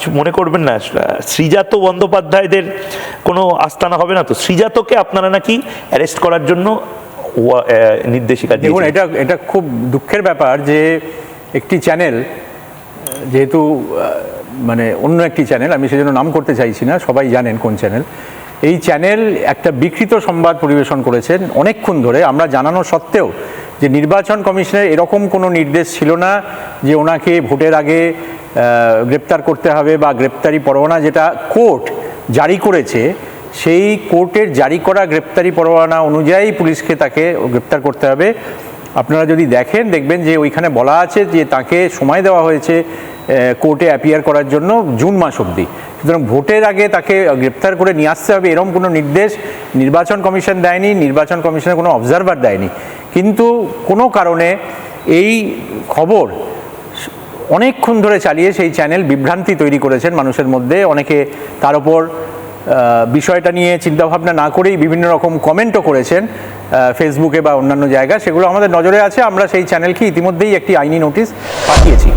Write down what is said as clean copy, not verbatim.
কিছু মনে করবেন না, শ্রীজাত বন্দ্যোপাধ্যায়দের কোনো আস্তানা হবে না তো? শ্রীজাতকে আপনারা নাকি অ্যারেস্ট করার জন্য নির্দেশিকা দিয়েছেন। দেখুন, এটা খুব দুঃখের ব্যাপার যে একটি চ্যানেল, যেহেতু মানে অন্য একটি চ্যানেল, আমি সেজন্য নাম করতে চাইছি না, সবাই জানেন কোন চ্যানেল, এই চ্যানেল একটা বিকৃত সংবাদ পরিবেশন করেছেন অনেকক্ষণ ধরে। আমরা জানানো সত্ত্বেও যে নির্বাচন কমিশনের এরকম কোনো নির্দেশ ছিল না যে ওনাকে ভোটের আগে গ্রেপ্তার করতে হবে, বা গ্রেপ্তারি পরোয়ানা যেটা কোর্ট জারি করেছে সেই কোর্টের জারি করা গ্রেপ্তারি পরোয়ানা অনুযায়ী পুলিশকে তাকে গ্রেপ্তার করতে হবে। আপনারা যদি দেখবেন যে ওইখানে বলা আছে যে তাকে সময় দেওয়া হয়েছে কোর্টে অ্যাপিয়ার করার জন্য জুন মাস অবধি। সুতরাং ভোটের আগে তাকে গ্রেপ্তার করে নিয়ে আসতে হবে এরকম কোনো নির্দেশ নির্বাচন কমিশন দেয়নি, নির্বাচন কমিশনের কোনো অবজারভার দেয়নি। কিন্তু কোনো কারণে এই খবর অনেকক্ষণ ধরে চালিয়ে সেই চ্যানেল বিভ্রান্তি তৈরি করেছেন মানুষের মধ্যে। অনেকে তার ওপর বিষয়টা নিয়ে চিন্তাভাবনা না করেই বিভিন্ন রকম কমেন্টও করেছেন ফেসবুকে বা অন্যান্য জায়গায়। সেগুলো আমাদের নজরে আছে, আমরা সেই চ্যানেলকে ইতিমধ্যেই একটি আইনি নোটিশ পাঠিয়েছি।